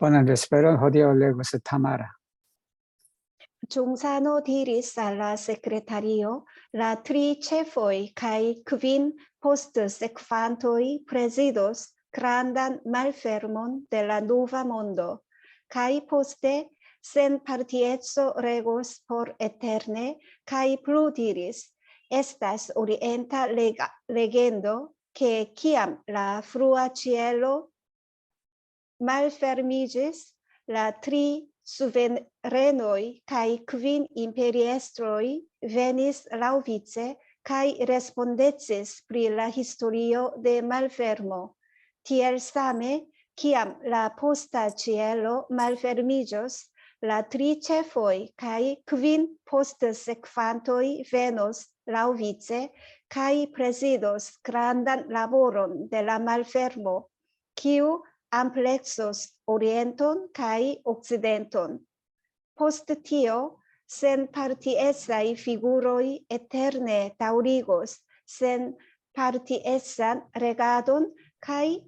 Buenas vesperas, jodido legos Tamara. Giunzano diris al la secretario la tri ĉefoj kaj kvin postsekvantoj prezidos grandan malfermon de la nova mondo, kaj poste senpartieco regos por eterne, kaj plu diris: estas orienta legendo, ke kiam la frua ĉielo malfermiĝis, la tri suverenoj kaj kvin imperiestroj venis laŭvice kaj respondecis pri la historio de malfermo. Tiel same, kiam la posta ĉielo malfermiĝos, la tri ĉefoj kaj kvin postsekvantoj venos laŭvice kaj prezidos grandan laboron de la malfermo, kiu amplexos orienton kaj occidenton. Post tio, senpartiecaj figuroj eterne daŭrigos senpartiecan regadon kaj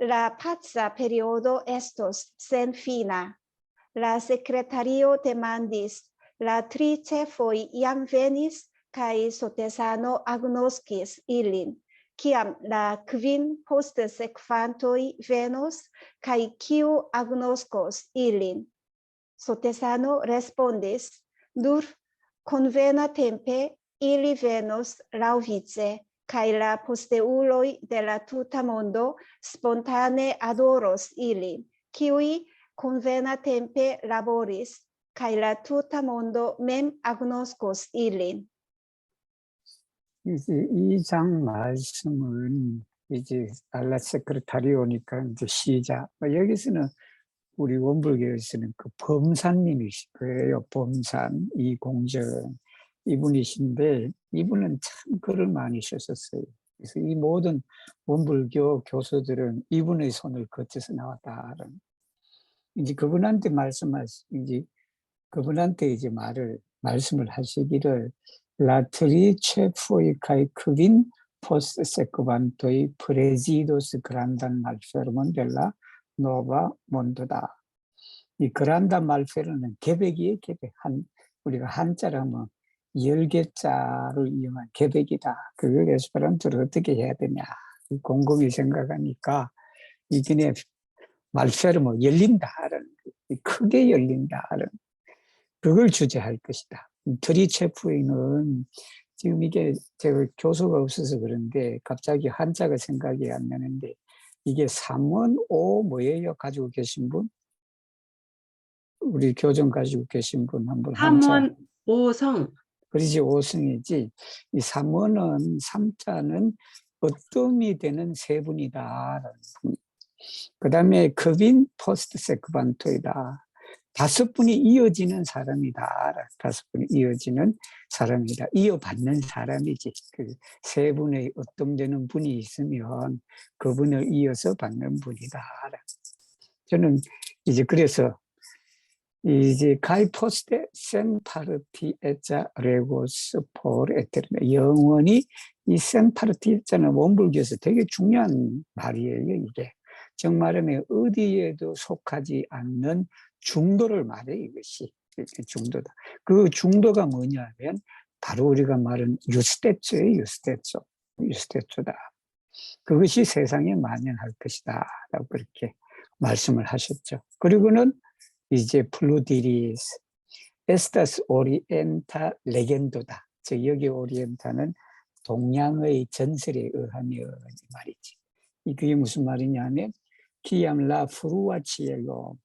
la paca periodo estos senfina. La sekretario demandis: la tri ĉefoj jam venis kaj sotesano agnoskis ilin. Kiam la kvin postsekvantoj venos, kaj kiu agnoskos ilin? Sotesano respondis: nur konvena tempe ili venos laŭvice, kaj la posteuloj de la tuta mondo spontane adoros ilin, kiuj konvena tempe laboris, kaj la tuta mondo mem agnoskos ilin. 이 장 말씀은 이제 알라 세크레타리오니까 이제 시작. 여기서는 우리 원불교에서는 그 범산님이실 거예요. 범산 이공정 이분이신데 이분은 참 글을 많이 쓰셨어요. 그래서 이 모든 원불교 교수들은 이분의 손을 거쳐서 나왔다는 이제 그분한테 말씀을 하시기를 La tri cefoi cae kvin postsekvantoi presidos grandan malfermon della nova mondo다. 이 그란다 말페르는 개백이에요, 개백. 우리가 한자로 하면 10개자를 이용한 개백이다. 그걸 에스페란토로 어떻게 해야 되냐. 곰곰이 생각하니까 이게 말페르모 열린다는, 크게 열린다는 그걸 주제할 것이다. 트리체프에는 지금 이게 제가 교수가 없어서 그런데 갑자기 한자가 생각이 안 나는데 이게 삼원오 뭐예요? 가지고 계신 분? 우리 교정 가지고 계신 분 한번 한자. 삼원오성. 그러지 오성이지. 이 삼원은 삼자는 어뜸이 되는 세 분이다. 그 다음에 급인 포스트 세크반토이다. 5분이 이어지는 사람이다. 5분이 이어지는 사람이다. 이어받는 사람이지. 그 세 분의 어떤 분이 있으면 그분을 이어서 받는 분이다. 저는 이제 그래서 이제 가이 포스테 센파르티 에자 레고스 폴 에테르네 영원히 이 센파르티 에자는 원불교에서 되게 중요한 말이에요. 이게 정말하면 어디에도 속하지 않는 중도를 말해. 이것이 중도다. 그 중도가 뭐냐면 바로 우리가 말하는 유스테초예요. 유스테초다. 그것이 세상에 만연할 것이다 라고 그렇게 말씀을 하셨죠. 그리고는 이제 플루디리스 에스타스 오리엔타 레겐도다. 즉 여기 오리엔타는 동양의 전설에 의하면 말이지. 그게 무슨 말이냐면 키암라 프루아치엘로,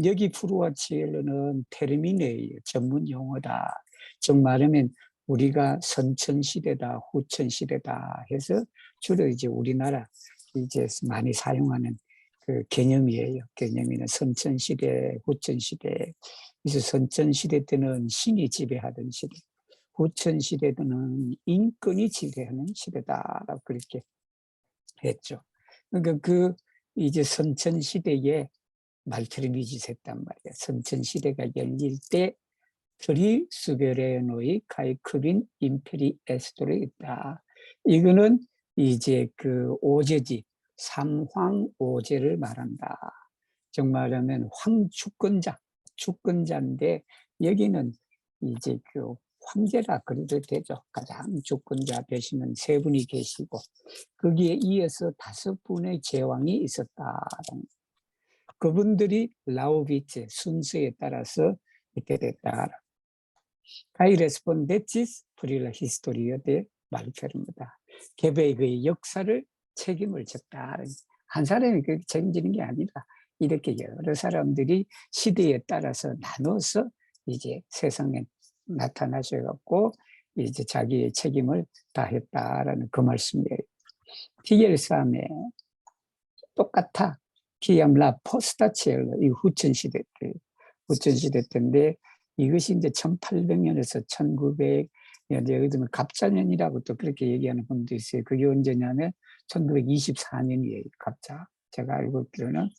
여기 프루아치엘로는 테르미네예요. 전문 용어다. 즉 말하면 우리가 선천시대다, 후천시대다 해서 주로 이제 우리나라 이제 많이 사용하는 그 개념이에요. 개념이는 선천시대, 후천시대. 그래서 선천시대 때는 신이 지배하던 시대, 후천시대 때는 인권이 지배하는 시대다라고 그렇게 했죠. 그러니까 그 이제 선천시대에 말테르미짓 했단 말이에요. 선천시대가 열릴 때 트리 수베레노이 카이크빈 임페리 에스토로 있다. 이거는 이제 그 오제지 삼황오제를 말한다. 정말하면 주권자인데 여기는 이제 그 황제라 그래도 되죠. 가장 주권자 되시는 세 분이 계시고 거기에 이어서 5분의 제왕이 있었다. 그분들이 라우비체 순서에 따라서 이렇게 됐다. Hay respondetis por la historia de 말페르입니다. 개백의 역사를 책임을 졌다. 한 사람이 그렇게 책임지는 게 아니라 이렇게 여러 사람들이 시대에 따라서 나눠서 이제 세상에 나타나셔갖고 이제 자기의 책임을 다했다라는 그 말씀이에요. 티겔삼에 똑같아. 기암라 포스타치엘로 이 후천시대 때인데 이것이 이제 1800년에서 1900년, 예를 들면 갑자년이라고 또 그렇게 얘기하는 분도 있어요. 그게 언제냐면 1924년이에요. 갑자. 제가 알고 있기로는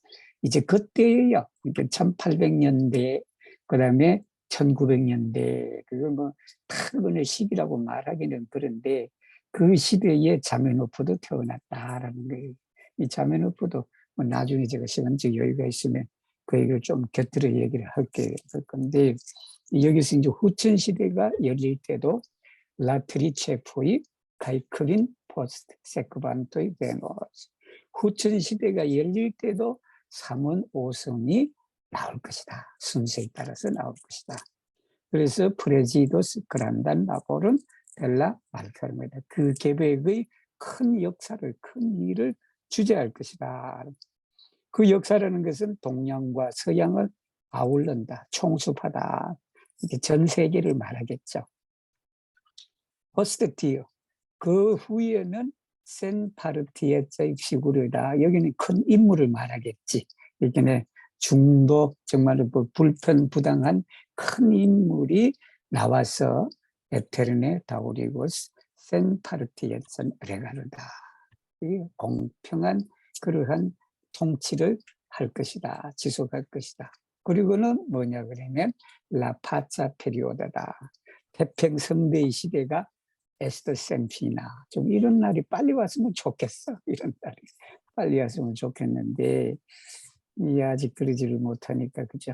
이제 그때예요. 그러니까 1800년대, 그 다음에 1900년대, 그걸 뭐 탁은의 시기라고 말하기는 그런데 그 시대에 자메노프도 태어났다라는 거예요. 이 자메노프도 뭐 나중에 제가 시간적 여유가 있으면 그 얘기를 좀 곁들여 얘기를 할 건데 여기서 이제 후천 시대가 열릴 때도 라트리체포의 가이크린 포스트 세크반토의 베노스 후천 시대가 열릴 때도 3원 5성이 나올 것이다. 순서에 따라서 나올 것이다. 그래서 프레지도스 그란단 나볼은 델라 말페르입니다. 그 계획의 큰 역사를 큰 일을 주재할 것이다. 그 역사라는 것은 동양과 서양을 아울른다, 총수하다. 이렇게 전 세계를 말하겠죠. 포스트티어. 그 후에는 센파르티에의 피구르다. 여기는 큰 인물을 말하겠지. 이게 중도 정말 불편부당한 큰 인물이 나와서 에테르네 다우리고스 센파르티에선 레가르다. 공평한 그러한 통치를 할 것이다. 지속할 것이다. 그리고는 뭐냐 그러면 라파차 페리오다다. 태평성대의 시대가 에스더 센피나. 좀 이런 날이 빨리 왔으면 좋겠어. 이런 날이 빨리 왔으면 좋겠는데 아직 그러지를 못하니까 그죠.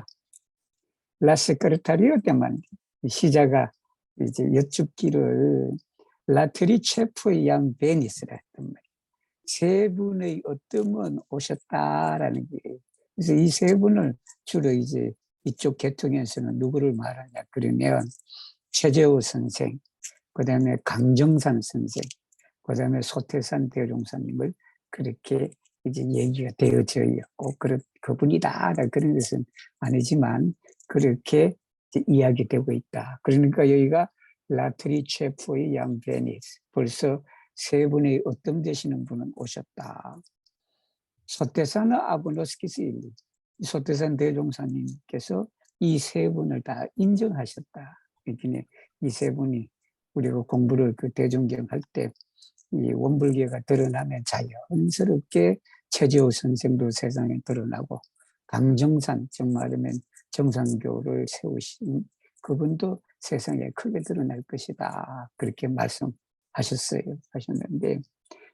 라세크레타리오 때만 시자가 이제 여쭙기를 라트리 체프의 양 베니스라 했단 말이에요. 세 분의 어뜸은 오셨다라는 거예요. 그래서 이 세 분을 주로 이제 이쪽 계통에서는 누구를 말하냐 그러면 최재호 선생, 그 다음에 강정산 선생, 그 다음에 소태산 대종사님을 그렇게 이제 얘기가 되어져 있고, 그분이다. 그런 것은 아니지만, 그렇게 이야기되고 있다. 그러니까 여기가 라트리 체프의 양 베니스, 벌써 세 분의 어떤 되시는 분은 오셨다. 소태산 아브노스키스 일리, 소태산 대종사님께서 이 세 분을 다 인정하셨다. 이 세 분이 우리가 공부를 그 대종경할 때 이 원불교가 드러나면 자연스럽게 최재호 선생도 세상에 드러나고 강정산 정말하면 정산교를 세우신 그분도 세상에 크게 드러날 것이다. 그렇게 하셨는데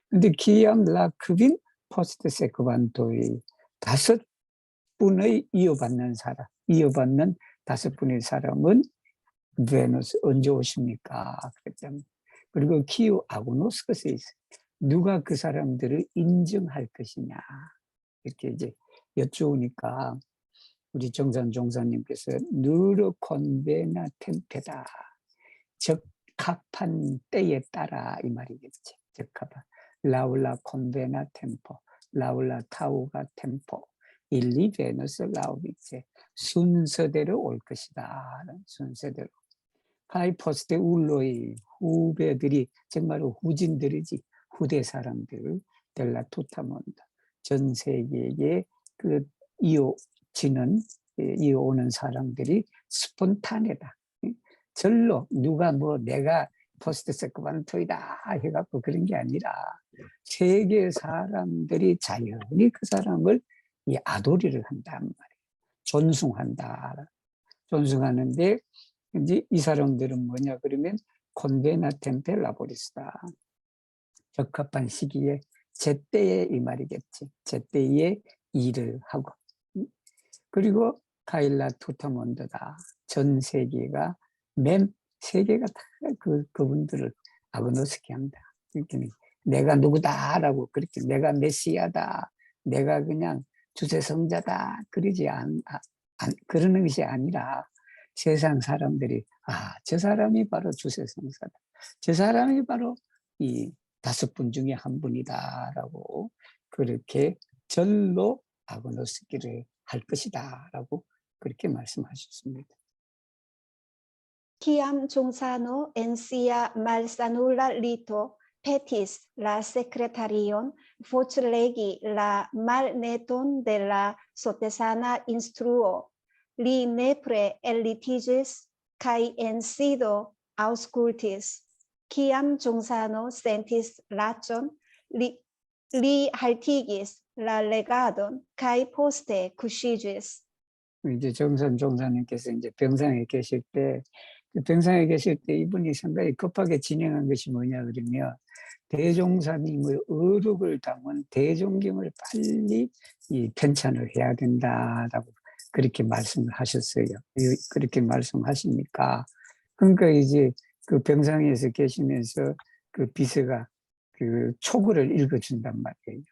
근데 기암 라크빈 포스트 세크반토의 5분의 이어받는 5분의 사람은 베누스 언제 오십니까? 그랬잖아요. 그리고 키우 아고노스코스 있어요. 누가 그 사람들을 인정할 것이냐. 이렇게 이제 여쭈니까 우리 정산 종사님께서 누르 콘베나 템페다. 적합한 때에 따라 이 말이겠지. 적합한. 라울라 콘베나 템포. 라울라 타우가 템포. 일리 베누스 라우비체. 순서대로 올 것이다. 순서대로. 파이포스트 울로의 후배들이 정말로 후진들이지 후대 사람들 델라 투타몬다 전 세계에 그 이어오는 사람들이 스폰타네다. 절로 누가 뭐 내가 포스트 세크반토이다 해갖고 그런 게 아니라 세계 사람들이 자연히 그 사람을 아도리를 한단 말이에요. 존중하는데 이제 이 사람들은 뭐냐 그러면 콘베나 템펠라보리스다. 적합한 시기에 제때에 이 말이겠지. 제때에 일을 하고 그리고 카일라 투타몬드다. 전 세계가 세계가 다 그분들을 아그노스키 합니다. 그러니까 내가 누구다라고 그렇게 내가 메시아다, 내가 그냥 주체성자다 그러는 것이 아니라 세상 사람들이 저 사람이 바로 주체성사다, 저 사람이 바로 이 5분 중에 한 분이다라고 그렇게 절로 아그노스키를 할 것이다라고 그렇게 말씀하셨습니다. Kiam Jungsano en sia malsanula lito petis la secretarion voclegi la malneton de la sotesana instruo, li nepre elitigis kai en sido auscultis. Kiam Jungsano sentis racon, li haltigis la legadon kai poste cusigis. 이제 정선 종사님께서 이제 병상에 계실 때, 병상에 계실 때 이분이 상당히 급하게 진행한 것이 뭐냐 그러면 대종사님의 어록을 담은 대종경을 빨리 편찬을 해야 된다라고 그렇게 말씀을 하셨어요. 그렇게 말씀하시니까 그러니까 이제 그 병상에서 계시면서 그 비서가 그 초고를 읽어준단 말이에요.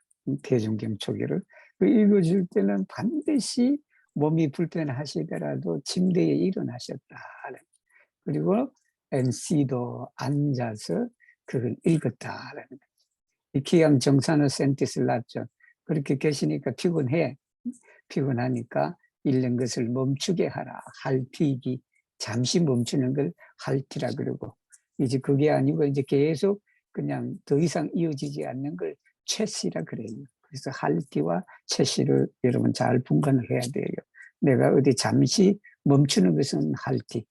대종경 초기를. 그 읽어줄 때는 반드시 몸이 불편하시더라도 침대에 일어나셨다. 그리고 NC도 앉아서 그걸 읽었다라는 거예요. 기암 정산의 센티슬라죠. 그렇게 계시니까 피곤하니까 읽는 것을 멈추게 하라. 할티기, 잠시 멈추는 걸 할티라 그러고, 이제 그게 아니고 이제 계속 그냥 더 이상 이어지지 않는 걸 채시라 그래요. 그래서 할티와 채시를 여러분 잘 분간을 해야 돼요. 내가 어디 잠시 멈추는 것은 할티,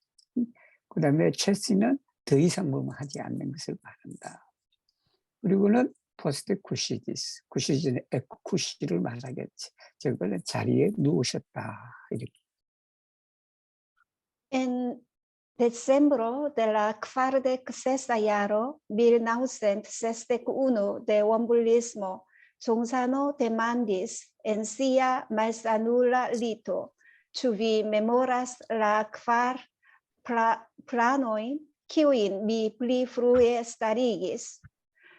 그 다음에 채시는 더 이상 하지 않는 것을 말한다. 그리고는 포스트 쿠시디스, 쿠시디는 에쿠시를 말하겠지. 저거는 자리에 누우셨다. 이렇게. En decembro de la 46ª jaro 1961 de wombulismo, Jungsano demandis en sia malsanula lito, ĉu vi memoras la 4 planojn kiujn mi pli frue starigis?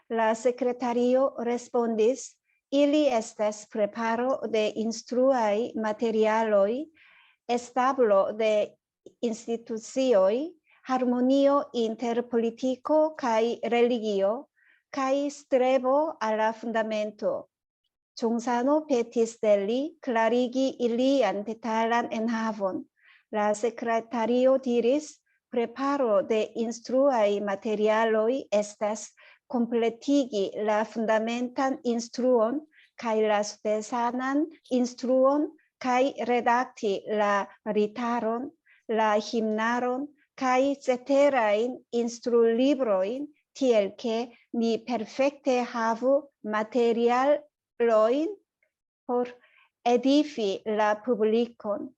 La secretario respondis: ili estas preparo de instruaj materialoj, establo de institucioj, harmonio inter politiko kaj religio, kaj strebo al la fundamento. Jungsano petis de li klarigi ilian detalan enhavon. La secretario diris: preparo de instruaj materialoj estas completigi la fundamentan instruon kaj la sucesanan instruon kaj redakti la ritaron, la himnaron kaj ceterajn instrulibrojn, tiel ke ni perfekte havu materialojn por edifi la publikon.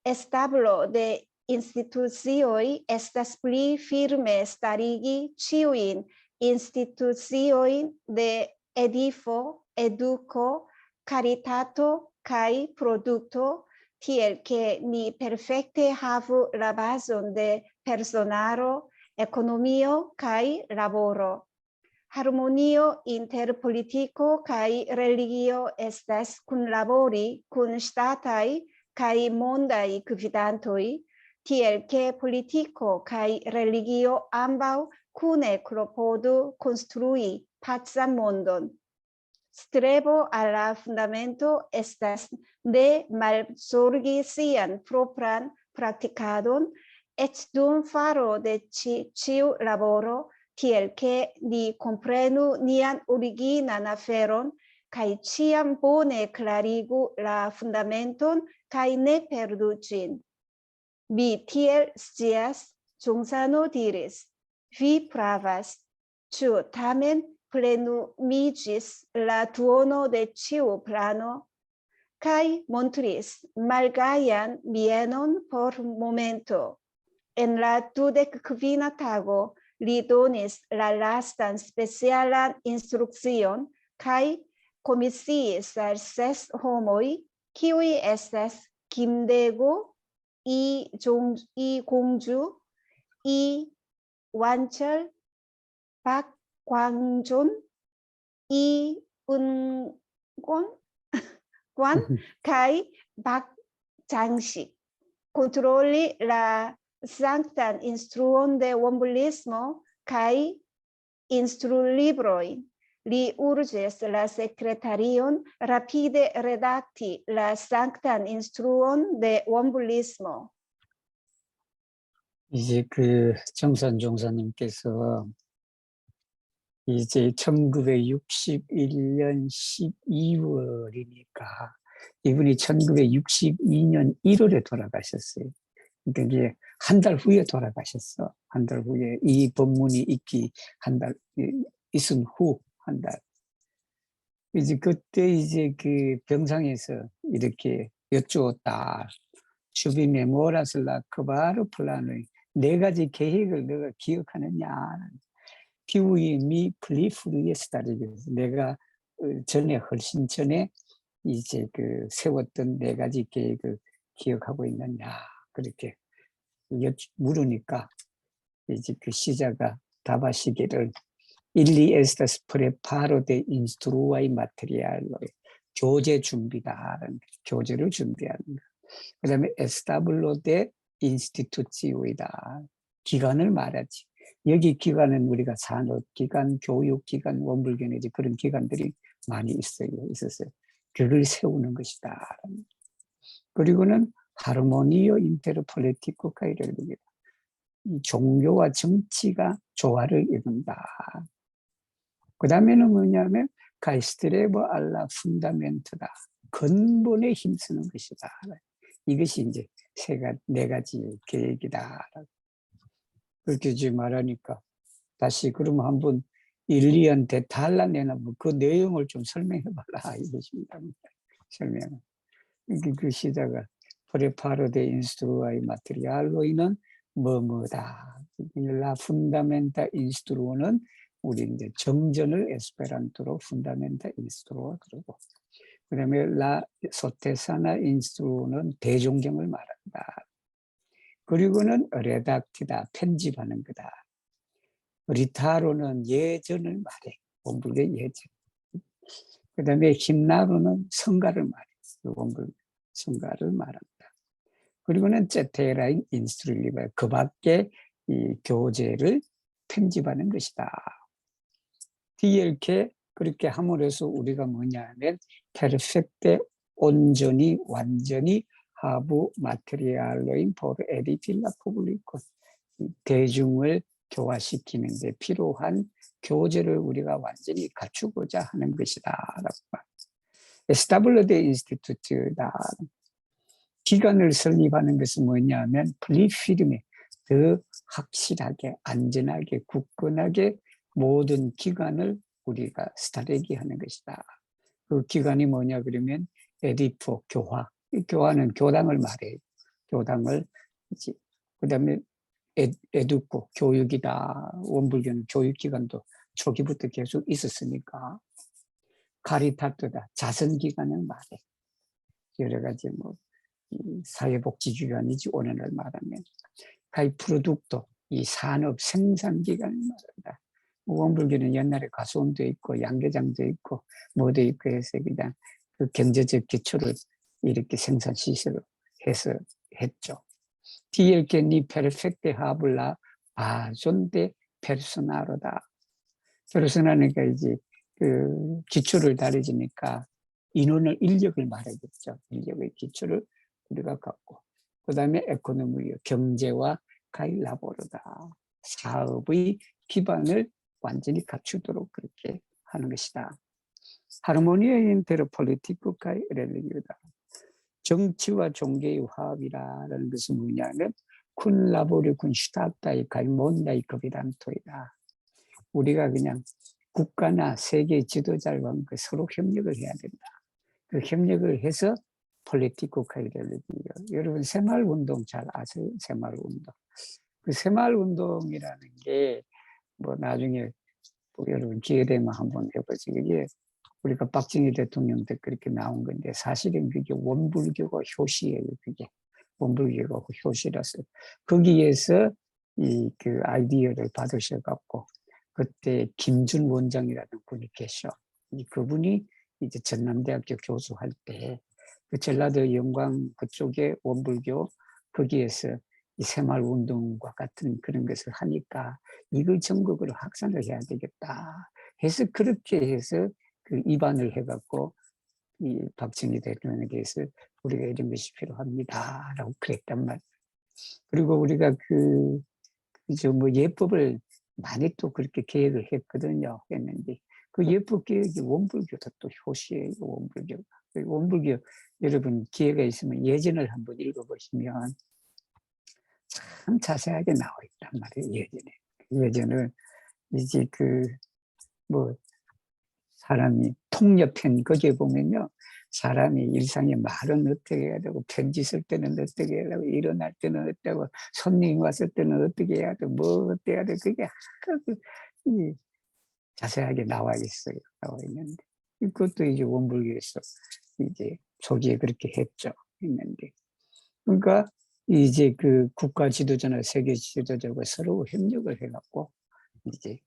Establo de institucioj estas pli firme starigi ĉiujn instituciojn de edifo, eduko, caritato kaj produkto, tiel ke ni perfekte havu la bazon de personaro, ekonomio kaj laboro. Harmonio inter politiko kaj religio estas kunlabori kun ŝtataj kaj mondaj gvidantoj, tiel ke politiko kaj religio ambaŭ kune klopodu konstrui pacan mondon. Strebo al la fundamento estas de malzorgi sian propran praktikadon, eĉ dum faro de ĉiu laboro, tiel ke ni komprenu nian originan aferon kaj ĉiam bone klarigu la fundamenton kaj ne perdu ĝin. Vi tiel scias, Jungsano diris. Vi pravas, ĉu tamen plenumiĝis la duono de ĉiu plano? Kaj montris malgajan mienon por momento. En la 25. tago li donis la lastan specialan instrukcion kaj komisiis al 6 homoj, kiuj estas 김대고, 이공주, 이완철, 박광존, 이은권, Kai Bakjangsi. Controlli la sanctan instruon de wombulismo kai instrulibroi. Li urges la secretarion rapide redacti la sanctan instruon de wombulismo. 이제 그 정선 종사님께서 이제 1961년 12월이니까 이분이 1962년 1월에 돌아가셨어요. 그러니까 이게 한 달 후에 돌아가셨어. 한 달 후에 이 법문이 있기 있은 후 한 달. 이제 그때 이제 그 병상에서 이렇게 여쭈었다. 주비 메모라슬라 크바르 플란의 4가지 계획을 너가 기억하느냐. 피우이 미 플리프루에스 따르면서 내가 전에 훨씬 전에 이제 그 세웠던 4가지 계획을 기억하고 있느냐 그렇게 물으니까 이제 그 시자가 답하시기를 일리 에스타스 프레파로 데 인스트루와이 마테리알로 교재 준비다라는 교재를 준비하는 거. 그다음에 에스타블로 데 인스티투치오이다 기관을 말하지. 여기 기관은 우리가 산업기관, 교육기관, 원불교는 이제 그런 기관들이 많이 있었어요. 그걸 세우는 것이다. 그리고는 하르모니오 인테르폴리티코 카이를 종교와 정치가 조화를 이룬다. 그 다음에는 뭐냐면 가이스트레버 알라 푼다멘트다. 근본에 힘쓰는 것이다. 이것이 이제 4가지 계획이다. 그렇게 지금 말하니까 다시 그러면 한번 일리한테 달라내나 그 내용을 좀 설명해봐라 이것입니다. 설명. 그 시자가 프레파로 데 인스트루아이 마테리알로이는 뭐뭐다. 라 푼다멘타 인스트루어는 우리 이제 정전을 에스페란토로 푼다멘타 인스트루어 그러고 그다음에 라 소테사나 인스트루어는 대종경을 말한다. 그리고는 레닥티다 편집하는 거다. 리타로는 예전을 말해. 원불의 예전. 그 다음에 힘나로는 성가를 말해. 원불 성가를 말한다. 그리고는 제테라인 인스트룰리바 그 밖에 이 교재를 편집하는 것이다. 이렇게 그렇게 함으로써 우리가 뭐냐면 페르펙테 온전히 완전히 하부 마테리알로인 포르 에디필라 포블리코 대중을 교화시키는 데 필요한 교재를 우리가 완전히 갖추고자 하는 것이다. 에스타블로 데 인스티튜트다. 기관을 설립하는 것은 뭐냐면 플리피르메 더 확실하게 안전하게 굳건하게 모든 기관을 우리가 스타레기하는 것이다. 그 기관이 뭐냐 그러면 에디포 교화. 교화는 교당을 말해요. 교당을 그다음에 에듀코 교육이다. 원불교는 교육기관도 초기부터 계속 있었으니까 카리타트다. 자선기관을 말해. 여러 가지 뭐 사회복지기관이지 오늘날 말하면 가이 프로덕트 이 산업 생산기관을 말한다. 원불교는 옛날에 가수원도 있고 양계장도 있고 뭐도 있고 해서 그냥 그 경제적 기초를 이렇게 생산시설을 해서 했죠. 디엘케 니 페르펙테 하블라 바존데 페르소나로다. 페르소나니까 이제 그 기초를 다려지니까 인력을 말하겠죠. 인력의 기초를 우리가 갖고 그 다음에 에코노미요 경제와 가일라보르다. 사업의 기반을 완전히 갖추도록 그렇게 하는 것이다. 하르모니아 인테르 폴리티코 가이 렐리기다. 정치와 종교의 화합이라는 것은 뭐냐면 쿤 라보리 쿤 슈타타이 가이 몬다이 거비란토이다. 우리가 그냥 국가나 세계 지도자와 함께 서로 협력을 해야 된다. 그 협력을 해서 폴리티코 카이렐리기요. 여러분 새마을운동 잘 아세요? 새마을운동. 그 새마을운동이라는 게 뭐 나중에 뭐 여러분 기회 되면 한번 해보지. 이게 우리가 박정희 대통령 때 그렇게 나온 건데 사실은 그게 원불교가 효시예요. 그게 원불교가 효시라서 거기에서 이 그 아이디어를 받으셔갖고 그때 김준 원장이라는 분이 계셔. 그분이 이제 전남대학교 교수할 때 그 전라도 영광 그쪽에 원불교 거기에서 이 새마을운동과 같은 그런 것을 하니까 이걸 전국으로 확산을 해야 되겠다 해서 그렇게 해서 그 입안을 해갖고 이 박정희 대통령에게서 우리가 이런 것이 필요합니다라고 그랬단 말이에요. 그리고 우리가 뭐 예법을 많이 또 그렇게 계획을 했거든요. 했는데 그 예법 계획이 원불교도 또 효시예요. 원불교. 원불교 여러분 기회가 있으면 예전을 한번 읽어보시면 참 자세하게 나와 있단 말이에요. 예전을 이제 뭐 사람이 통역편 거기에 보면요. 사람이 일상의 말은 어떻게 해야 되고 편지 쓸 때는 어떻게 해야 되고 일어날 때는 어떻고 손님이 왔을 때는 어떻게 해야 되고 뭐 어떻게 해야 되고 그게 자세하게 나와 있어요. 나와 있는데 그것도 이제 원불교에서 이제 초기에 그렇게 했죠. 했는데 그러니까 이제 그 국가 지도자나 세계 지도자가 서로 협력을 해갖고 이제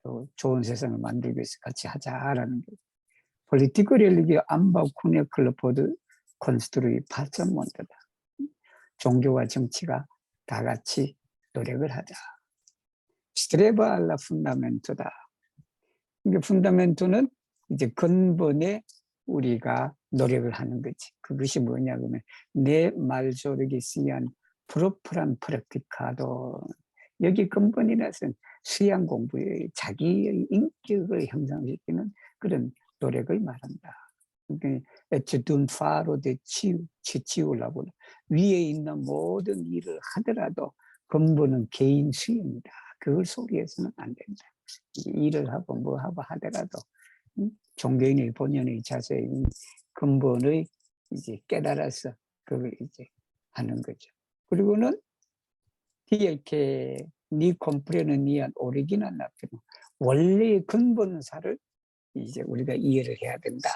또 좋은 세상을 만들기 위해서 같이 하자라는 거. Political religion ambaŭ kune klopodi konstrui pacem mondo다. 종교와 정치가 다 같이 노력을 하자. Streva alla fundamento다. 이게 푼다멘토는 이제 근본에 우리가 노력을 하는 거지. 그것이 뭐냐 그러면 내 말조르기 쓰한 프로퍼란 프랙티카도 여기 근본이라서 수양 공부에 자기의 인격을 형성시키는 그런 노력을 말한다. 에츠둔 파로 데 치우라고 위에 있는 모든 일을 하더라도 근본은 개인 수행이다. 그걸 소리해서는 안 된다. 일을 하고 뭐 하고 하더라도 종교인의 본연의 자세의 근본의 이제 깨달아서 그걸 이제 하는 거죠. 그리고는 이렇게 니 컴프레는 니한 오리지널 나트는 원래의 근본사를 이제 우리가 이해를 해야 된다.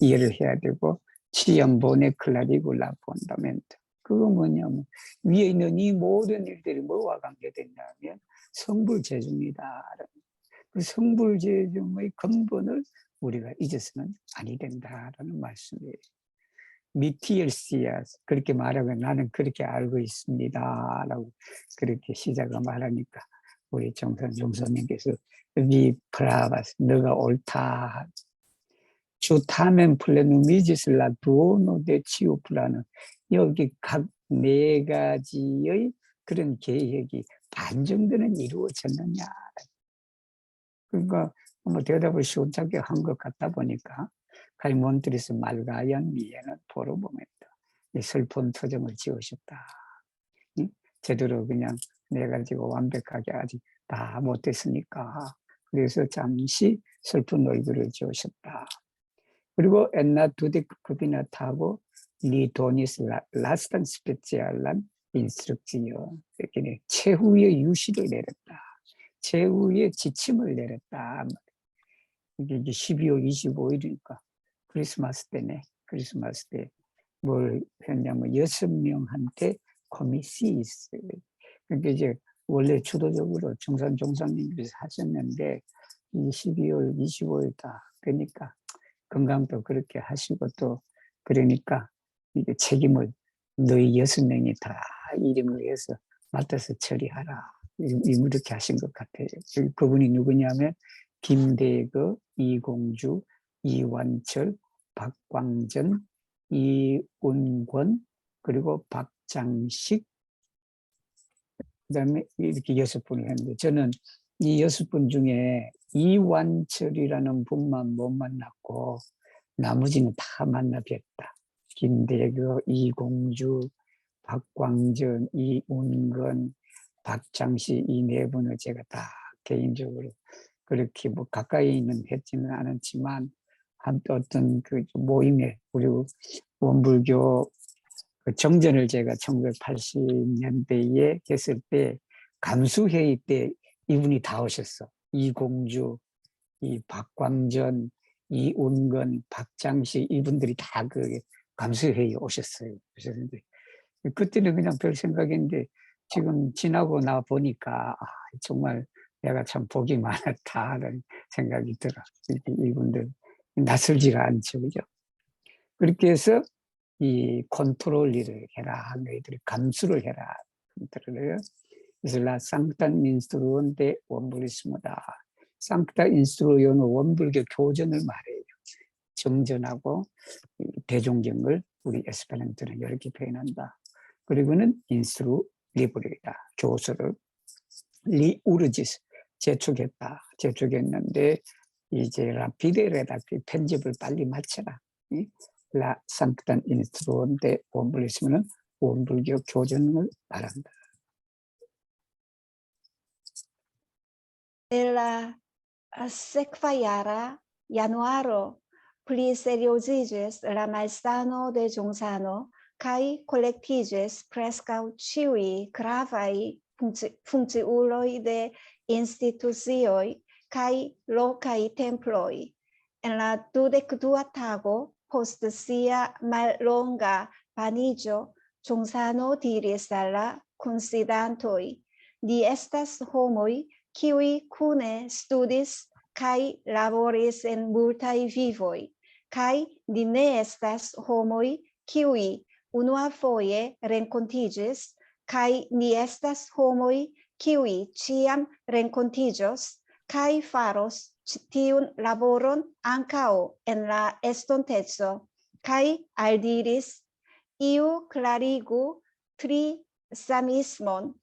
이해를 해야 되고 치연본의 클라리굴라 폰다멘트. 그거 뭐냐면 위에 있는 이 모든 일들이 뭐와 관계됐냐면 성불재중이다. 그 성불재중의 근본을 우리가 잊어서는 아니 된다라는 말씀이에요. 미티엘시아 그렇게 말하고 나는 그렇게 알고 있습니다 라고 그렇게 시작을 말하니까 우리 정선 종사님께서 미프라바스 너가 옳다 주타멘 플레누 미지슬라 두오노데 치우프라는 여기 각 네 가지의 그런 계획이 반 정도는 이루어졌느냐. 그러니까 뭐 대답을 시원찮게 한 것 같다 보니까 가이몬트리스 말가연 미에는 보로보멘다. 슬픈 표정을 지으셨다. 응? 제대로 그냥 내가지고 완벽하게 아직 다 못했으니까 그래서 잠시 슬픈 얼굴을 지으셨다. 그리고 엔나 두디급이나 타고 리도니스 라스탄 스페циал란 인스트럭지요. 최후의 유시를 내렸다. 최후의 지침을 내렸다. 이게 12월 25일이니까 크리스마스 때네. 크리스마스 때 뭘 했냐면 6명한테 코미시 있어요. 그러니까 이제 원래 주도적으로 정산 종사님께서 하셨는데 이 12월 25일 다 그러니까 건강도 그렇게 하시고 또 그러니까 이게 책임을 너희 6명이 다 이름을 해서 맡아서 처리하라. 이렇게 하신 것 같아요. 그분이 누구냐면 김대거, 이공주, 이완철, 박광전, 이운권, 그리고 박장식, 그 다음에 이렇게 6분을 했는데 저는 이 6분 중에 이완철이라는 분만 못 만났고 나머지는 다 만나 뵀다. 김대거, 이공주, 박광전, 이운건, 박장식 이 네 분을 제가 다 개인적으로 그렇게 뭐 가까이는 했지는 않았지만 한 어떤 그 모임에 그리고 원불교 그 정전을 제가 1980년대에 했을 때 감수회의 때 이분이 다 오셨어. 이공주, 이 박광전, 이운건, 박장식 이분들이 다 그 감수회의에 오셨는데 그때는 그냥 별 생각인데 지금 지나고 나 보니까 정말 내가 참 복이 많았다는 생각이 들어. 이분들 낯설지가 않죠, 그죠? 그렇게 해서 이 컨트롤 일을 해라, 너희들이 감수를 해라. 그래서 라 상타 인스트루온 데 원불리스모다. 상타 인스트루온은 원불교 교전을 말해요. 정전하고 대종경을 우리 에스페란토는 이렇게 표현한다. 그리고는 인스트루 리브리다. 교수를 리우르지스 제축했는데 이제 라피데레다 편집을 빨리 마쳐라. 라 상탄 인스트루온데 원불리스모는 원불교 교전을 말한다. Nella sequaiara januaro pli seriosiges la malsano de Gionsano kai collectiges prescau ciui gravaj funkciuloj de institucioj kai lokaj temploj. En la 22 tago post sia mallonga paniĝo, Gionsano diris al la kunsidantoj: Ni estas homoj kiuj kune studis kaj laboris en multaj vivoj, kaj ni ne estas homoj kiuj unuafoje renkontiĝis, kaj ni estas homoj kiuj ĉiam renkontiĝos kaj faros ĉi tiun laboron ankaŭ en la estonteco. Kaj aldiris: iu klarigu tri samismon.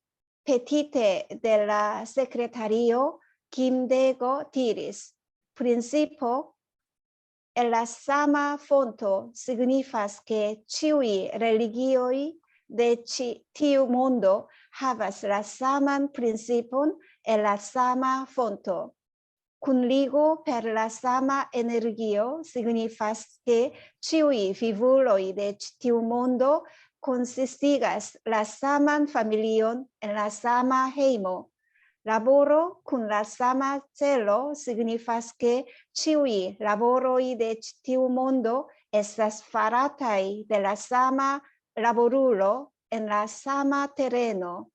Petite de la secretario Kimdego diris: principo en la sama fonto signifas que ĉiuj religioj de ĉi tiu mondo havas la saman principon en la sama fonto. Kunligo per la sama energio signifas que ĉiuj vivuloj de ĉi tiu mondo consistigas la saman familion en la sama hejmo. Laboro kun la sama celo signifas que ĉiuj laboroj de ĉi tiu mondo estas farataj de la sama laborulo en la sama tereno.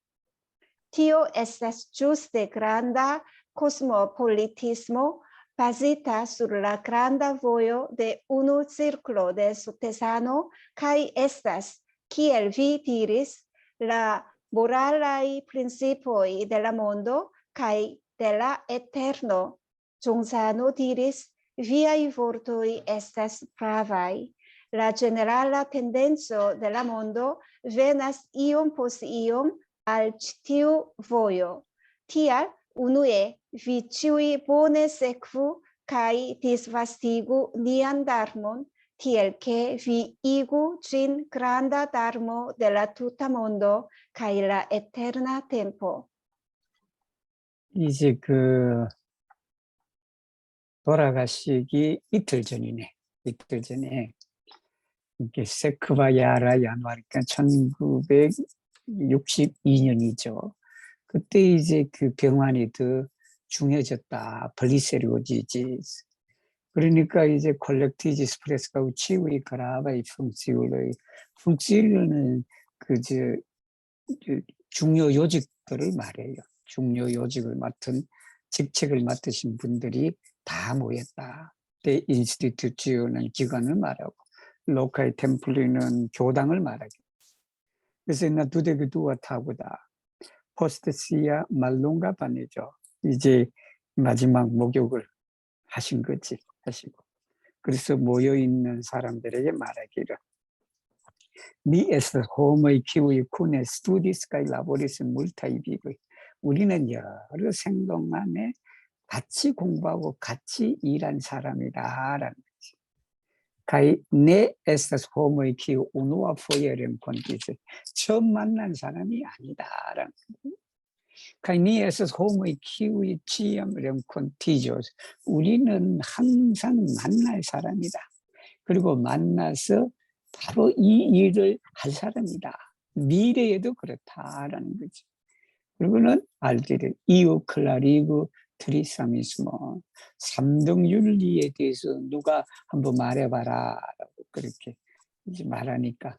Tio estas ĝuste granda cosmopolitismo basita sur la granda vojo de unu cirklo de sukcesano kaj estas, kiel vi diris, la moralaj principoj de la mondo kaj de la eterno. Gionsano diris: viaj vortoj estas pravaj. La ĝenerala tendenco de la mondo venas iom post iom al ĉi tiu vojo. Tial unue vi ĉiuj bone sekvu kaj disvastigu nian darmon, tiel ke vi igu ĝin granda darmo de la tuta mondo kaj la eterna tempo. 이제 돌아가시기 이틀 전이네. 이틀 전에 이게 세크바야라 야누아리까 1962년이죠. 그때 이제 그 병환이 더 중요해졌다. 블리세리오지지. 그러니까 이제 콜렉티지 스프레스가 치우이 그라바이 funkciul은 중요 요직들을 말해요. 중요 요직을 맡은 직책을 맡으신 분들이 다 모였다. 때 인스티튜츠는 기관을 말하고 로카이 템플리는 교당을 말하고. 그래서 나 두데그두와 타고다. 포스트시아 말롱가 반이죠. 이제 마지막 목욕을 하신 거지. 하시고. 그래서 모여있는 사람들에게 말하기를 Mi es homo의 kiwi kune studis kai laboris multae vivui. 우리는 여러 생동 안에 같이 공부하고 같이 일한 사람이다라는 거지. Kai ne estas homo의 kiwi unua foje renkontiĝis. 처음 만난 사람이 아니다라는 거지. Kai ni estas homo의 kiwi ĉiam renkontiĝos. 우리는 항상 만날 사람이다. 그리고 만나서 바로 이 일을 할 사람이다. 미래에도 그렇다라는 거지. 그리고는 알기를 이오 클라리고 트리사미스모, 3등 윤리에 대해서 누가 한번 말해봐라 라고 그렇게 이제 말하니까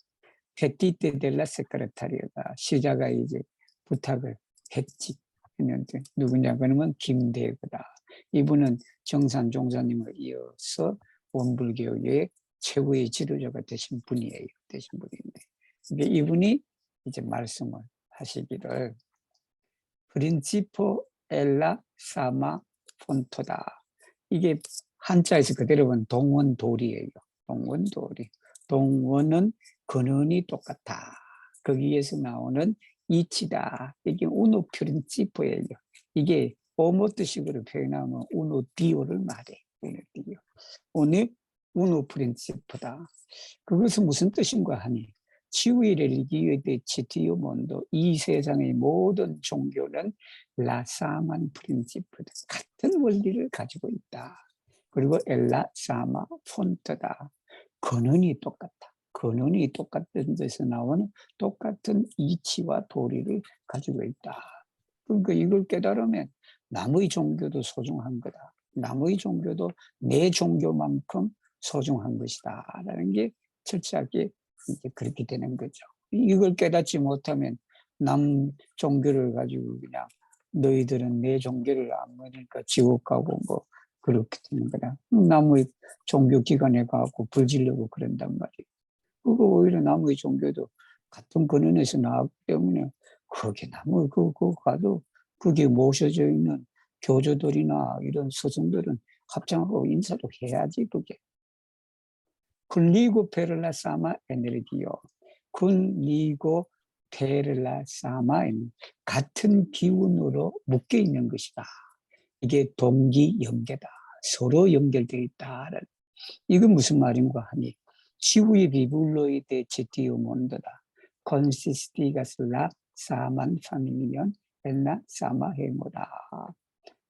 페티테 델라 세크레타리아가 시자가 이제 부탁을 했지. 했는데 누구냐 그러면 김대거다. 이분은 정산 종사님을 이어서 원불교의 최고의 지도자가 되신 분이에요. 되신 분인데 이분이 이제 말씀을 하시기를 프린시포 엘라 사마 폰토다. 이게 한자에서 그대로 보면 동원돌이에요. 동원돌이. 동원은 근원이 똑같다. 거기에서 나오는 이치다. 이게 우노 프린시포예요. 이게 오모트식으로 표현하면 우노 디오를 말해. 우노 디오. 오늘 우노 프린시포다. 그것은 무슨 뜻인가 하니 치유의 렐리기에 치티오 몬도 이 세상의 모든 종교는 라사만 프린시프다. 같은 원리를 가지고 있다. 그리고 엘라 사마 폰트다. 근원이 똑같다. 근원이 똑같은 데서 나오는 똑같은 이치와 도리를 가지고 있다. 그러니까 이걸 깨달으면 남의 종교도 소중한 거다. 남의 종교도 내 종교만큼 소중한 것이다. 라는 게 철저하게 이제 그렇게 되는 거죠. 이걸 깨닫지 못하면 남 종교를 가지고 그냥 너희들은 내 종교를 안 믿으니까 지옥 가고 뭐 그렇게 되는 거다. 남의 종교 기관에 가고 불지르고 그런단 말이에요. 그거 오히려 남의 종교도 같은 근원에서 나왔기 때문에 거기 남의 그거 가도 거기에 모셔져 있는 교주들이나 이런 스승들은 합장하고 인사도 해야지 그게. 굴리고 페를라 사마 에너지요. 굴리고 페를라 사마는 같은 기운으로 묶여 있는 것이다. 이게 동기 연계다. 서로 연결되어 있다. 이건 무슨 말인가 하니 치유의 비블로이데 제티오 몬드다. 컨시스티가슬라 사만 파밀리언 엔나 사마 헤모다.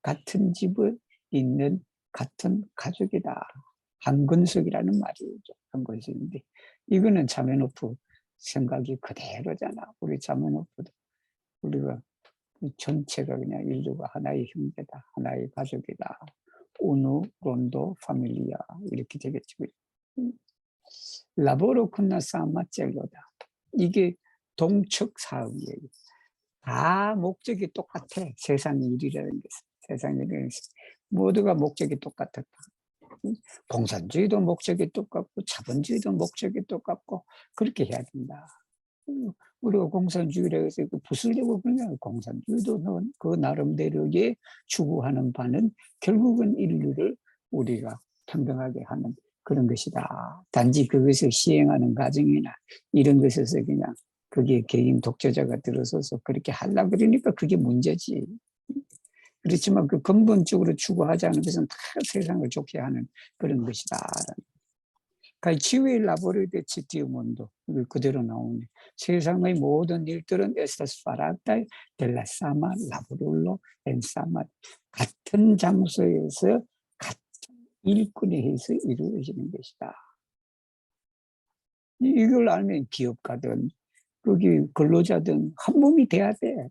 같은 집을 있는 같은 가족이다. 한근석이라는 말이죠. 한근석인데 이거는 자메노프 생각이 그대로잖아. 우리 자메노프도 우리가 전체가 그냥 인류가 하나의 형제다. 하나의 가족이다. 우누 론도 파밀리아 이렇게 되겠죠. 라보로 쿤나사마 젤로다. 이게 동척 사업이에요. 다 목적이 똑같아. 세상 일이라는 것은. 세상 일이라는 것은. 모두가 목적이 똑같았다. 공산주의도 목적이 똑같고 자본주의도 목적이 똑같고 그렇게 해야 된다. 우리가 공산주의라고 해서 부수려고 그러면 공산주의도 그 나름대로의 추구하는 바는 결국은 인류를 우리가 평등하게 하는 그런 것이다. 단지 그것을 시행하는 과정이나 이런 것에서 그냥 그게 개인 독재자가 들어서서 그렇게 하려고 그러니까 그게 문제지. 그렇지만 그 근본적으로 추구하지 않은 것은 다 세상을 좋게 하는 그런 것이다. 치유의 라보르데 치티우몬도 그대로 나오네. 세상의 모든 일들은 에스타스 파라타 델라 사마 라보룰로 엔사마 같은 장소에서 같은 일꾼에 의해서 이루어지는 것이다. 이걸 알면 기업가든 거기 근로자든 한 몸이 돼야 돼.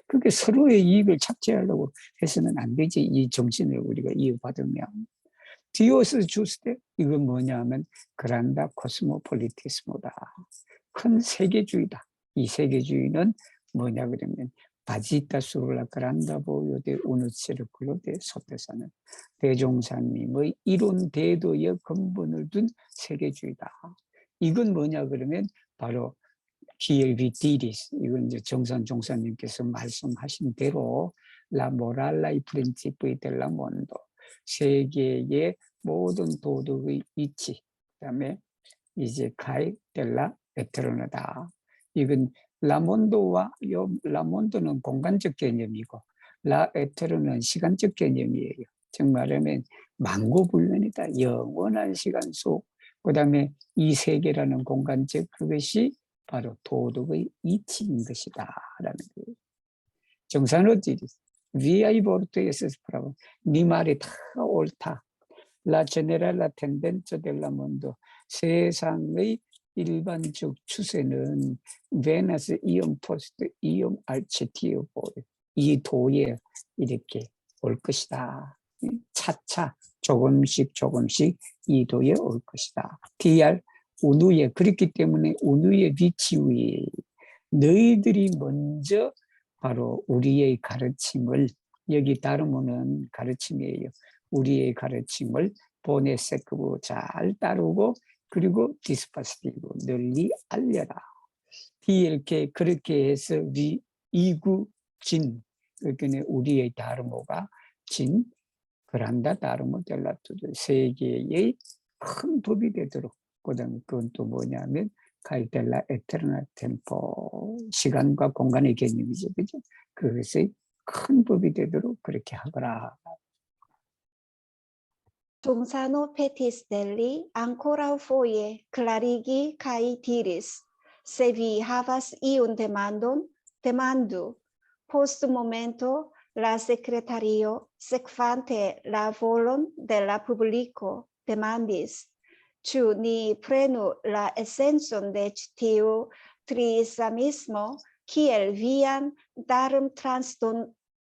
그게 서로의 이익을 착취하려고 해서는 안 되지. 이 정신을 우리가 이어받으면. 디오스 주스테 이건 뭐냐면 그란다 코스모폴리티스모다. 큰 세계주의다. 이 세계주의는 뭐냐 그러면 바지타 수르라 그란다 보요데 우누체르클로데 소테사는 대종사님의 이론 대도의 근본을 둔 세계주의다. 이건 뭐냐 그러면 바로 기엘비 디리스 이건 이제 정산 종사님께서 말씀하신 대로 라 모랄라이 프린치프이 델라 몬도 세계의 모든 도덕의 이치 그다음에 이제 카이 델라 에테르노다. 이건 라몬도와 라몬도는 공간적 개념이고 라 에테르는 시간적 개념이에요. 즉 말하면 만고불변이다. 영원한 시간 속 그다음에 이 세계라는 공간적 그것이 바로 도덕의 이치인 것이다. 라는 거예요. 정산어들이 VI 보르토에서 프라고 네 말이 다 옳다. 라 제네랄라 텐덴토 델라 몬도 세상의 일반적 추세는 베너스 이온 포스트 이온 알체티오 이 도에 이렇게 올 것이다. 차차 조금씩 이도에 올 것이다. DR 운후에 그렇기 때문에 운후의 위치 위에 너희들이 먼저 바로 우리의 가르침을 여기 다루면은 가르침이에요. 우리의 가르침을 보네세크고 잘 따르고 그리고 디스퍼스티브 널리 알려라. 이렇게 그렇게 해서 이구진 그러니까 우리의 다르모가 진 그란다 다르모 델라투드 세계의 큰 법이 되도록 그다음 그건 또 뭐냐면 카이텔라 에테르나 템포 시간과 공간의 개념이죠, 그죠? 그것의 큰 법이 되도록 그렇게 하거라. Jonsano petis delli ancorau foie clarigi kai diris. Se vi havas iun demandon, demandu. Post momento la secretario, sekvante la volon de la publico, demandis: Ĉu ni prenu la esencon de ĉi tiu triisamismo kiel vian darum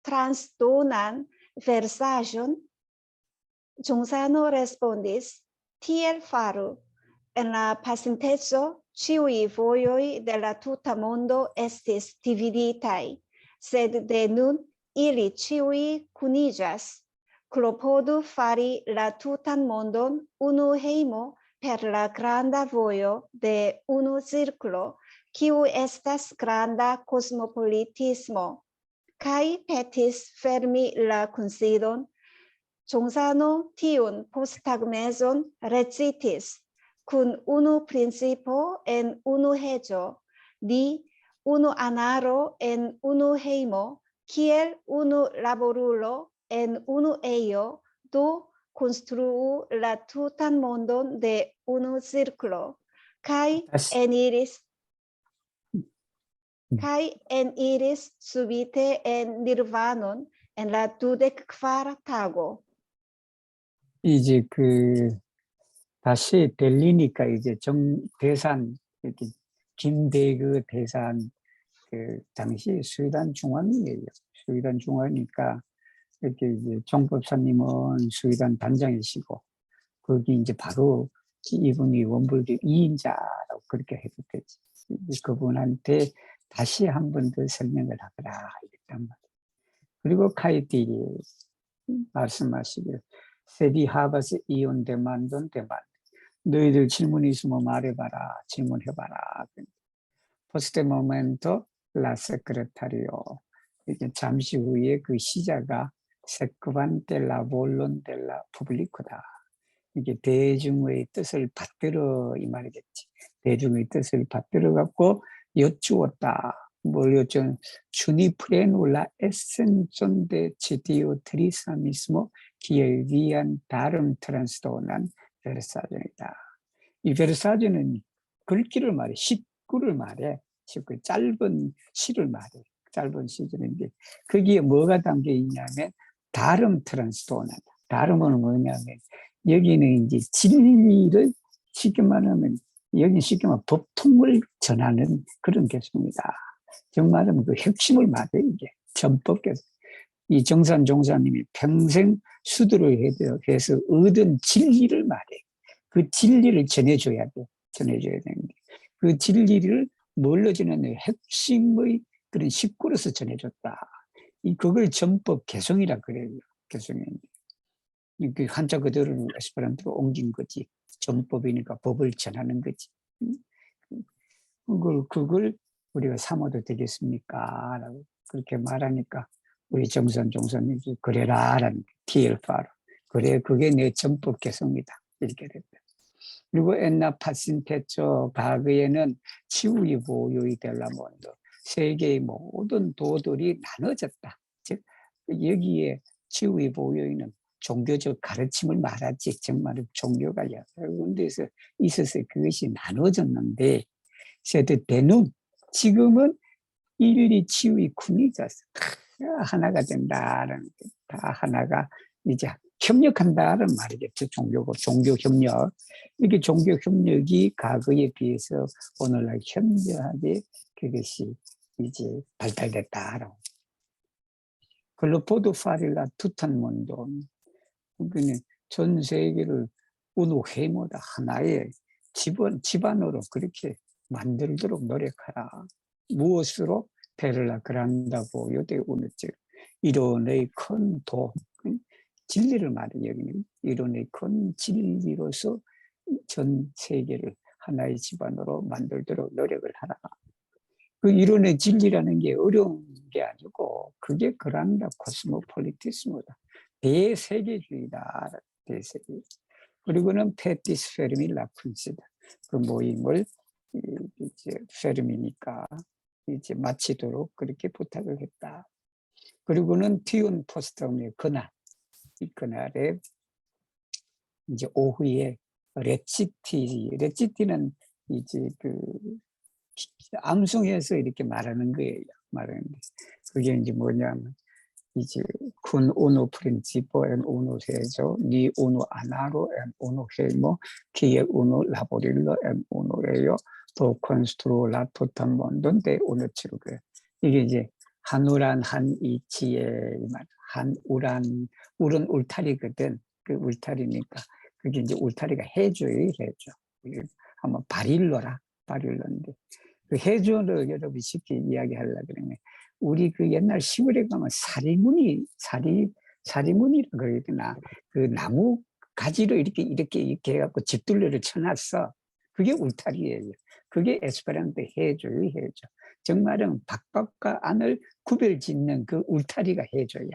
transdonan versaĵon? Jonsano respondis: Tiel faru. En la pasinteco ĉiuj vojoj de la tuta mondo estis dividitaj, sed de nun ili ĉiuj kuniĝas. Klopodu fari la tutan mondon unu hejmo per la granda vojo de unu cirklo, kiu estas granda kosmopolitismo. Kaj petis fermi la kunsidon. Jonsano tiun posttagmezon recitis kun unu principo en unu heĝo, li unu anaro en unu hejmo, kiel unu laborulo en unu ejo, do konstruu la tutan mondon de unu cirklo, kaj eniris subite en nirvanon en la 24 tago. 이제 다시 들리니까 이제 대산 이렇게 김대그 대산 당시 수의단 중앙이에요. 수의단 중앙이니까 이렇게 이제 종법사님은 수의단 단장이시고 거기 이제 바로 이분이 원불교 2인자라고 그렇게 해도 되지. 그분한테 다시 한 번 더 설명을 하거라 이랬단 말이에요. 그리고 카이티 말씀하시길 세디 하바스 이온 데만돈 데만 너희들 질문 있으면 말해봐라 질문해봐라. 포스테 모멘토 라 세크레타리오 이게 잠시 후에 그 시자가 세크반 델라 볼론 델라 푸블리코다. 이게 대중의 뜻을 받들어 이 말이겠지. 대중의 뜻을 받들어 갖고 여쭈었다. 뭘 여쭈? 주니프레놀라 에센존 데 치디오 트리사미스모 기에 위한 다름 트란스도난 베르사전이다. 이 베르사전은 글귀를 말해, 십구를 말해, 십구 짧은 시를 말해, 짧은 시절인데 거기에 뭐가 담겨 있냐면 다름 트란스도난. 다름은 뭐냐면 여기는 이제 진리를 쉽게 말하면 여기 쉽게 말하면 법통을 전하는 그런 개수입니다. 정말은 그 핵심을 말해 이게 전법 개수. 이 정산 종사님이 평생 수두를 해서 얻은 진리를 말해. 그 진리를 전해줘야 돼. 전해줘야 되는데 그 진리를 뭘로 전하냐 핵심의 그런 식구로서 전해줬다. 그걸 전법 개성이라 그래요. 개성인데. 그 한자 그대로 에스페란토로 옮긴 거지. 전법이니까 법을 전하는 거지. 그걸 우리가 삼아도 되겠습니까? 라고 그렇게 말하니까 우리 정선 종사님이 그래라 라는 TL파로 그래 그게 내 전법 개성이다 이렇게 됐다. 그리고 엔나 파신테초 과거에는 치우이 보유이 델라몬도 세계의 모든 도들이 나눠졌다. 즉 여기에 치우이 보유이는 종교적 가르침을 말하지 정말 종교가 여러 군데에서 있어서 그것이 나눠졌는데 세대 때는 지금은 일일이 치유의 군이져서 하나가 된다는 다 하나가 이제 협력한다는 말이겠죠. 종교고 종교 협력 이게 종교 협력이 과거에 비해서 오늘날 현저하게 그것이 이제 발달됐다라고. 클로포드 파릴라 투탄몬돈. 그러니까 전 세계를 우노 헤모다 하나의 집안으로 그렇게 만들도록 노력하라. 무엇으로? 베를라 그란다고 요대 우느질 이론의 큰 도, 진리를 말해 여기는 이론의 큰 진리로서 전 세계를 하나의 집안으로 만들도록 노력을 하라. 그 이론의 진리라는 게 어려운 게 아니고 그게 그란다 코스모폴리티스모다. 대세계주의다. 대세계. 그리고는 페티스 페르미 라푼시다. 그 모임을 이제 페르미니까 이제 마치도록 그렇게 부탁을 했다. 그리고는 티온 포스텀의 그날, 이 그날에 이제 오후에 레치티는 이제 그 암송해서 이렇게 말하는 거예요. 말하는데 그게 이제 뭐냐면 이제 kun uno principio en uno sello ni uno anaro en uno gelmo que uno laborillo en uno ello to construo la total mundo de uno chiru게 이게 이제 한우란 한 이치의 말 한우란 울은 울타리거든. 그 울타리니까 그게 이제 울타리가 해줘요. 해줘. 한번 바릴로인데 그 해줘를 여러분 쉽게 이야기하려고 그러면 우리 그 옛날 시골에 가면 사리문이라 그래야 되나 그 나무 가지로 이렇게 해갖고 집둘레를 쳐놨어. 그게 울타리예요. 그게 에스페란토 해줘요. 해줘. 정말은 밖과 안을 구별짓는 그 울타리가 해줘야.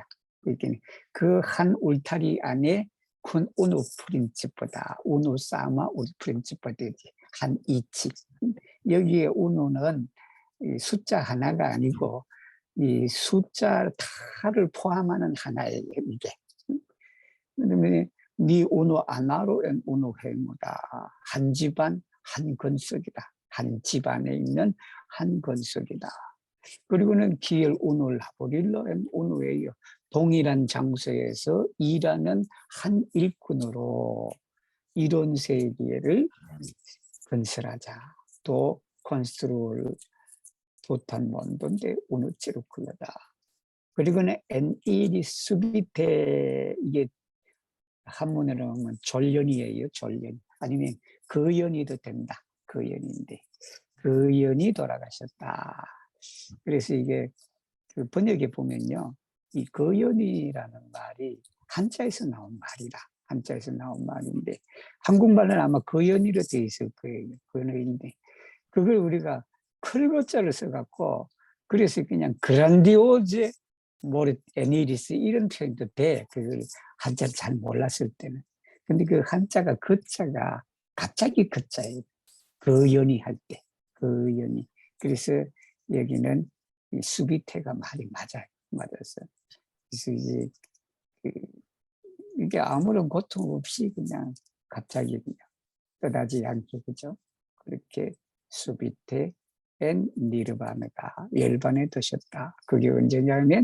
그 한 울타리 안에 군 우노 프린치프다. 우노 사마 우리 프린치프되지. 한 이치. 여기에 우노는 숫자 하나가 아니고 이 숫자 다를 포함하는 하나예요. 이게. 그러면 니 우노 아나로 엔 우노 해무다. 한 집안 한 건석이다. 한 집안에 있는 한 건석이다. 그리고는 기엘 우노 라보릴로 엔 우노예요. 동일한 장소에서 일하는 한 일꾼으로 이론 세계를 건설하자. 또 콘스트롤 도탄 몬돈데 우노치로 굴러다. 그리고는 엔이리 수비테 이게 한문으로 하면 졸연이에요. 졸연. 아니면 거연이도 된다. 거연인데 거연이 돌아가셨다. 그래서 이게 그 번역에 보면요. 이 거연이라는 말이 한자에서 나온 말이라. 한자에서 나온 말인데 한국말은 아마 거연이로 되어 있을 거예요. 거연인데 그걸 우리가 클로자를 써갖고 그래서 그냥 그란디오제 에니리스 이런 표현도 돼. 그걸 한자를 잘 몰랐을 때는. 근데 그 한자가 그자가 갑자기 그자예요. 거연이 할 때. 거연이. 그래서 여기는 이 수비태가 말이 맞아요. 맞아서. 그래서 이제 이게 아무런 고통 없이 그냥 갑자기 그냥 떠나지 않게 그죠? 그렇게 수비태 엔 니르바나가 열반에 드셨다. 그게 언제냐면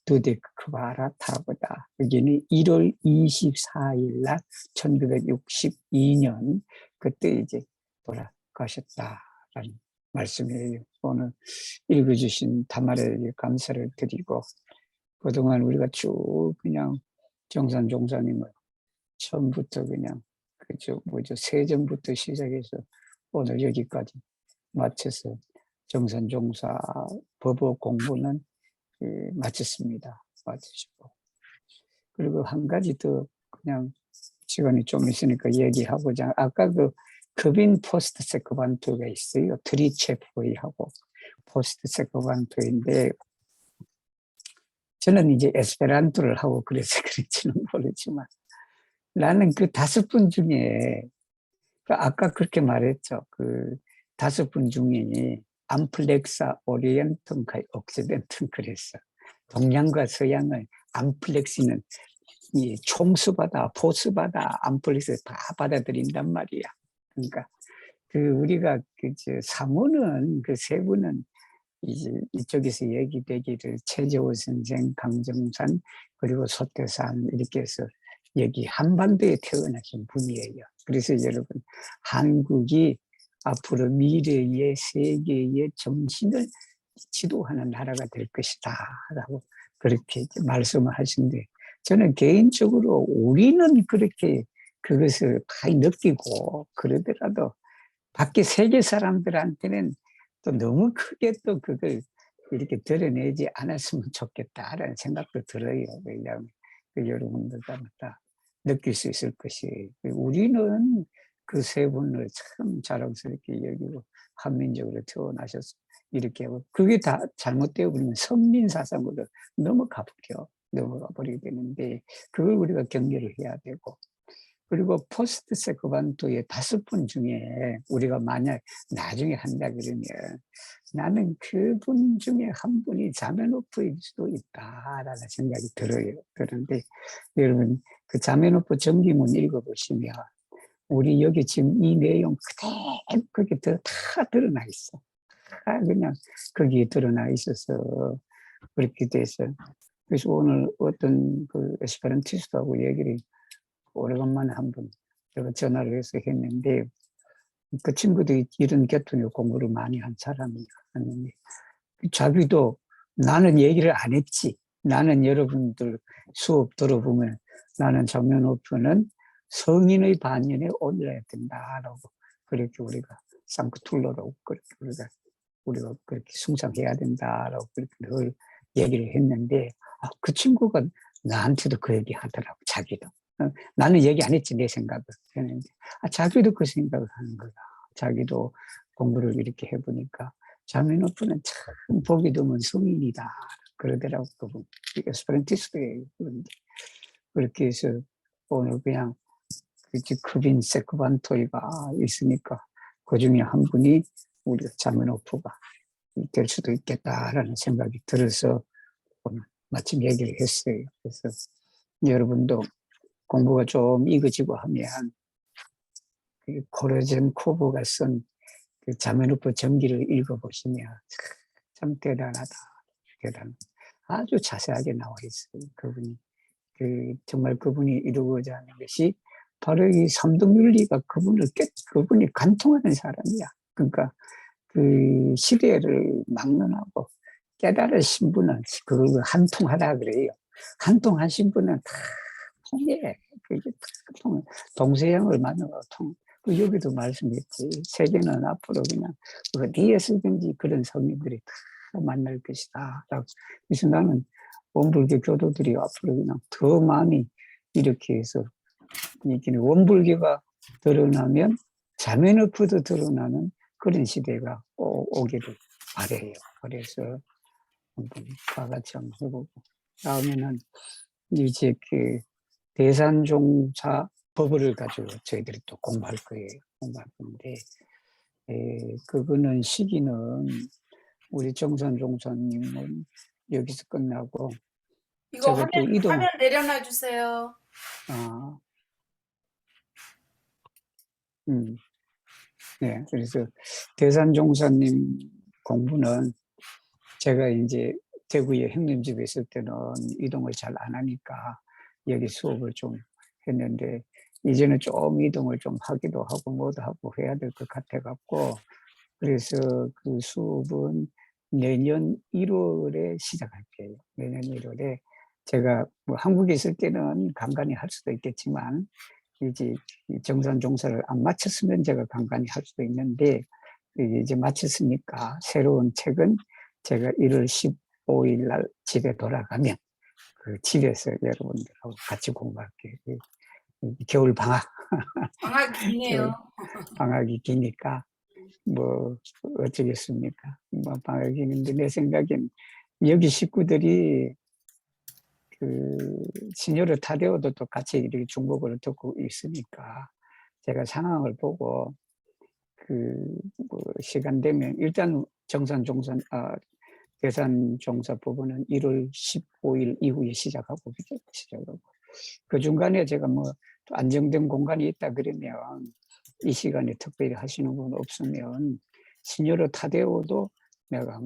두데크바라 타보다. 여기는 1월 24일 날 1962년 그때 이제 돌아가셨다라는 말씀이에요. 오늘 읽어주신 담화에 감사를 드리고 그동안 우리가 쭉 그냥 정산 종사님을 처음부터 그냥 세전부터 시작해서 오늘 여기까지 마쳐서 정산 종사 법어 공부는 마쳤습니다. 마치시고 그리고 한 가지 더 그냥 시간이 좀 있으니까 얘기하고자 아까 그 급인 포스트 세코반토가 있어요. 트리체프이하고 포스트 세코반토인데 저는 이제 에스페란토를 하고 그래서 그런지는 모르지만 나는 그 5분 중에 아까 그렇게 말했죠. 그 5분 중에 암플렉사 오리엔텀과 옥시덴텀 그랬어. 동양과 서양을 암플렉스는 이 총수받아 포수받아 암플렉스 다 받아들인단 말이야. 그러니까 그 우리가 사문은 그 세부는 이제 이쪽에서 얘기되기를 최재호 선생, 강정산 그리고 소태산 이렇게 해서 여기 한반도에 태어나신 분이에요. 그래서 여러분 한국이 앞으로 미래의 세계의 정신을 지도하는 나라가 될 것이다 라고 그렇게 이제 말씀을 하신데 저는 개인적으로 우리는 그렇게 그것을 많이 느끼고 그러더라도 밖에 세계 사람들한테는 또 너무 크게 또 그걸 이렇게 드러내지 않았으면 좋겠다라는 생각도 들어요. 왜냐하면 여러분들 다 느낄 수 있을 것이 우리는 그 세 분을 참 자랑스럽게 여기고 한민족으로 태어나셔서 이렇게 하고 그게 다 잘못되어 버리면 선민 사상으로 넘어가 버리게 되는데 그걸 우리가 경계를 해야 되고 그리고 포스트 세코반토의 5분 중에 우리가 만약 나중에 한다 그러면 나는 그분 중에 한 분이 자메노프일 수도 있다라는 생각이 들어요. 그런데 여러분 그 자메노프 정기문 읽어보시면 우리 여기 지금 이 내용 그대로 그게 다 드러나 있어. 다 그냥 거기에 드러나 있어서 그렇게 돼서 그래서 오늘 어떤 그 에스페란티스트하고 얘기를 오래간만에 한번 제가 전화를 해서 했는데 그 친구도 이런 계통의 공부를 많이 한 사람이었는데 자기도 나는 얘기를 안 했지. 나는 여러분들 수업 들어보면 나는 장면오프는 성인의 반연에 올려야 된다라고 그렇게 우리가 상크툴러라고 그렇게 우리가 그렇게 숭상해야 된다라고 그렇게 늘 얘기를 했는데 그 친구가 나한테도 그 얘기 하더라고 자기도. 나는 얘기 안 했지 내 생각을 했는데 자기도 그 생각을 하는 거야. 자기도 공부를 이렇게 해보니까 자메노프는 참 보기 드문 성인이다 그러더라고. 그분 에스페란티스트예요. 그렇게 해서 오늘 그냥 크빈 세크반토이가 있으니까 그 중에 한 분이 우리가 자메노프가 될 수도 있겠다라는 생각이 들어서 오늘 마침 얘기를 했어요. 그래서 여러분도 공부가 좀 익어지고 하면 코르젠코브가 쓴 그 자메노프 전기를 읽어보시면 참 대단하다. 아주 자세하게 나와 있어요. 그분이 정말 그분이 이루고자 하는 것이 바로 이 삼등윤리가 그분이 관통하는 사람이야. 그러니까 그 시대를 막론하고 깨달으신 분은 그걸 한통하다 그래요. 한통하신 분은 다 통해. 그게 다 통해. 동서양을 만나고 통. 여기도 말씀했지. 세계는 앞으로 그냥 어디에서든지 그런 성인들이 다 만날 것이다. 그래서 나는 원불교 교도들이 앞으로 그냥 더 많이 이렇게 해서 원불교가 드러나면 자메노프도 드러나는 그런 시대가 오기를 바래요. 그래서 한번 다 같이 한번 해보고 다음에는 이제 그 대산종사 법을 가지고 저희들이 또 공부할 거예요. 공부할 건데 그거는 시기는 우리 정선 종사님은 여기서 끝나고 이거 제가 또 이동 화면 내려놔 주세요. 네, 그래서 대산종사님 공부는 제가 이제 대구에 형님 집에 있을 때는 이동을 잘 안 하니까 여기 수업을 좀 했는데 이제는 좀 이동을 좀 하기도 하고 뭐도 하고 해야 될 것 같아 갖고 그래서 그 수업은 내년 1월에 시작할게요. 내년 1월에 제가 뭐 한국에 있을 때는 간간히 할 수도 있겠지만 이제 정산 종사를 안 마쳤으면 제가 간간히 할 수도 있는데 이제 마쳤으니까 새로운 책은 제가 1월 15일 날 집에 돌아가면 그 집에서 여러분들하고 같이 공부할게요. 겨울 방학. 방학이 기네요. 방학이 기니까 뭐 어쩌겠습니까. 뭐 방학이 기는데 내 생각엔 여기 식구들이 그 시녀를 타데오도 또 같이 이렇게 중국어를 듣고 있으니까 제가 상황을 보고 뭐 시간 되면 일단 대산 종사 부분은 1월 15일 이후에 시작하고 그 중간에 제가 뭐 안정된 공간이 있다 그러면 이 시간에 특별히 하시는 분 없으면 시녀로 타데오도 내가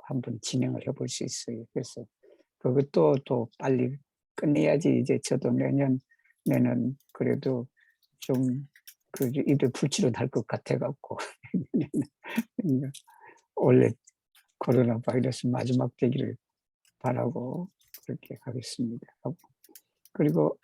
한번 진행을 해볼 수 있어요. 그래서 그것도 또 빨리 끝내야지 이제 저도 내년 그래도 좀 이들 불치로 날 것 같아 갖고 원래 코로나 바이러스 마지막 되기를 바라고 그렇게 하겠습니다. 그리고